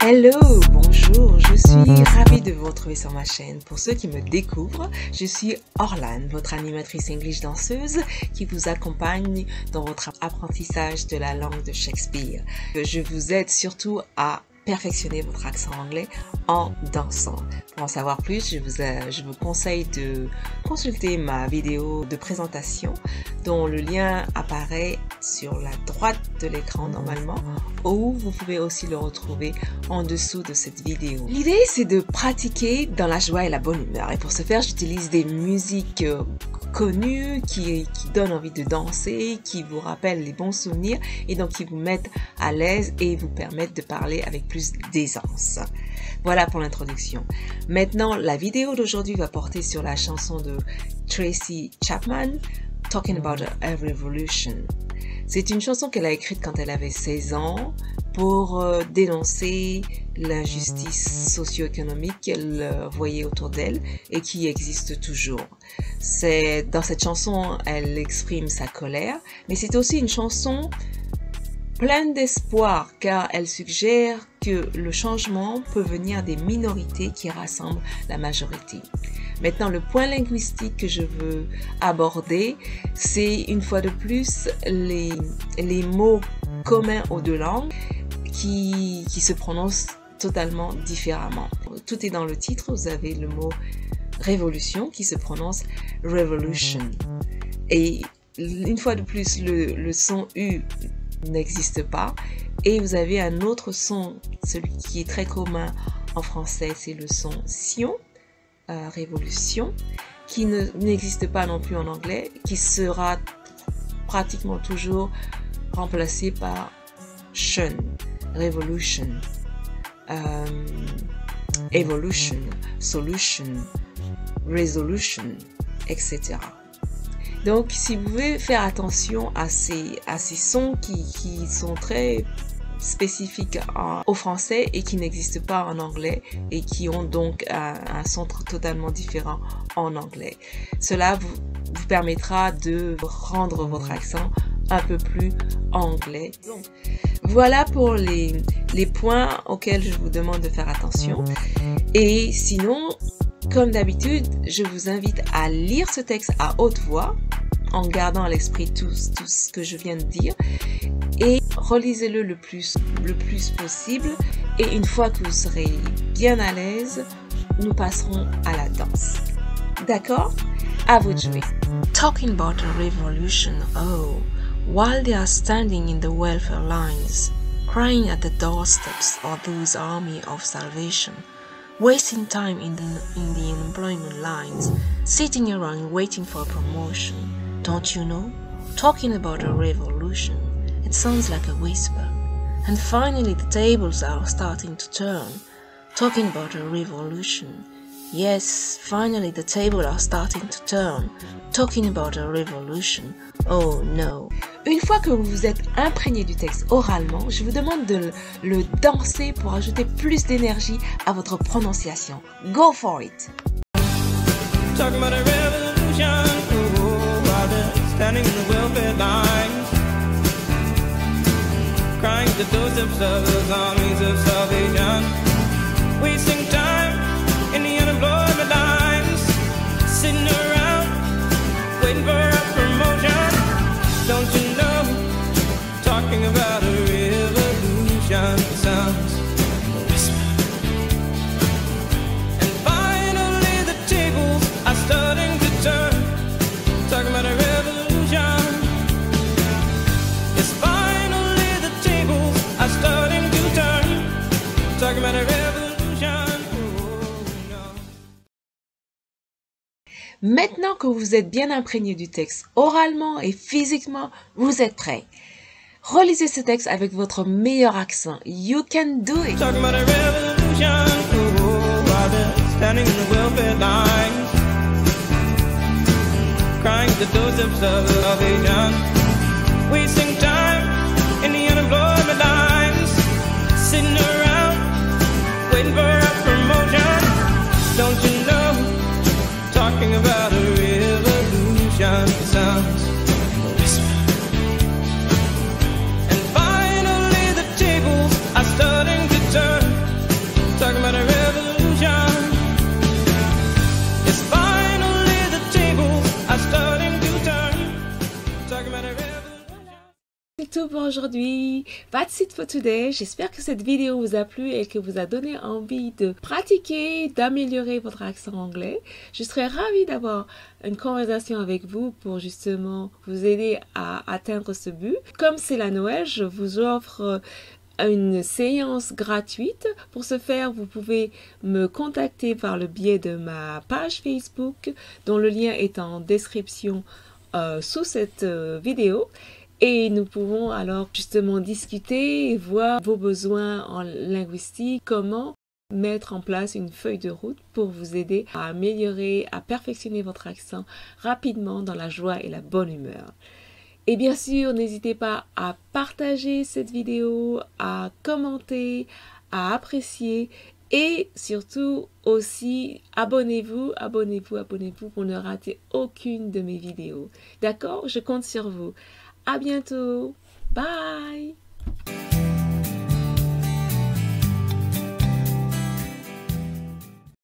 Hello, bonjour, je suis ravie de vous retrouver sur ma chaîne. Pour ceux qui me découvrent, je suis Orlane, votre animatrice English danseuse qui vous accompagne dans votre apprentissage de la langue de Shakespeare. Je vous aide surtout à perfectionner votre accent anglais en dansant. Pour en savoir plus, je vous conseille de consulter ma vidéo de présentation dont le lien apparaît sur la droite de l'écran normalement, ou vous pouvez aussi le retrouver en dessous de cette vidéo. L'idée, c'est de pratiquer dans la joie et la bonne humeur, et pour ce faire, j'utilise des musiques connues qui donnent envie de danser, qui vous rappellent les bons souvenirs et donc qui vous mettent à l'aise et vous permettent de parler avec plus d'aisance. Voilà pour l'introduction. Maintenant, la vidéo d'aujourd'hui va porter sur la chanson de Tracy Chapman, Talking About a Revolution. C'est une chanson qu'elle a écrite quand elle avait 16 ans pour dénoncer l'injustice socio-économique qu'elle voyait autour d'elle et qui existe toujours. Dans cette chanson, elle exprime sa colère, mais c'est aussi une chanson pleine d'espoir car elle suggère que le changement peut venir des minorités qui rassemblent la majorité. Maintenant, le point linguistique que je veux aborder, c'est une fois de plus les mots communs aux deux langues qui se prononcent totalement différemment. Tout est dans le titre, vous avez le mot révolution qui se prononce revolution. Et une fois de plus, le son U n'existe pas. Et vous avez un autre son, celui qui est très commun en français, c'est le son sion, révolution, qui n'existe pas non plus en anglais, qui sera pratiquement toujours remplacé par shun, revolution, evolution, solution, resolution, etc. Donc, si vous pouvez faire attention à ces sons qui sont très spécifiques au français et qui n'existent pas en anglais et qui ont donc un son totalement différent en anglais. Cela vous permettra de rendre votre accent un peu plus anglais. Voilà pour les points auxquels je vous demande de faire attention. Et sinon, comme d'habitude, je vous invite à lire ce texte à haute voix en gardant à l'esprit tout ce que je viens de dire et relisez-le le plus possible et une fois que vous serez bien à l'aise, nous passerons à la danse. D'accord? À vous de jouer. Talking about a revolution, oh, while they are standing in the welfare lines, crying at the doorsteps of those army of salvation, wasting time in the unemployment lines, sitting around waiting for a promotion. Don't you know? Talking about a revolution, it sounds like a whisper. And finally the tables are starting to turn. Talking about a revolution. Yes, finally the tables are starting to turn. Talking about a revolution. Oh no. Une fois que vous vous êtes imprégné du texte oralement, je vous demande de le danser pour ajouter plus d'énergie à votre prononciation. Go for it! Talking about a revolution, while they're standing in the welfare lines, crying the doorsteps of those armies of salvation, wasting time in the unemployment lines, sitting around waiting for a promotion. Don't you know, talking about a revolution sounds a whisper. And finally the tables are starting to turn. Talking about a revolution. Yes, finally the tables are starting to turn. Talking about a revolution. Oh, no. Maintenant que vous êtes bien imprégné du texte oralement et physiquement, vous êtes prêts. Relisez ce texte avec votre meilleur accent. You can do it. Talking about a revolution, while they're standing in the welfare lines, crying the doorsteps of salvation, wasting time in the unemployment lines, sitting around waiting for a promotion. Don't you know, talking about a revolution sounds a whisper. And finally the tables are starting to turn. c'est tout pour aujourd'hui. That's it for today. J'espère que cette vidéo vous a plu et que vous a donné envie de pratiquer, d'améliorer votre accent anglais. Je serais ravie d'avoir une conversation avec vous pour justement vous aider à atteindre ce but. Comme c'est la Noël, je vous offre une séance gratuite. Pour ce faire, vous pouvez me contacter par le biais de ma page Facebook, dont le lien est en description sous cette vidéo. Et nous pouvons alors justement discuter et voir vos besoins en linguistique, comment mettre en place une feuille de route pour vous aider à améliorer, à perfectionner votre accent rapidement dans la joie et la bonne humeur. Et bien sûr, n'hésitez pas à partager cette vidéo, à commenter, à apprécier et surtout aussi abonnez-vous pour ne rater aucune de mes vidéos. D'accord? Je compte sur vous. À bientôt. Bye!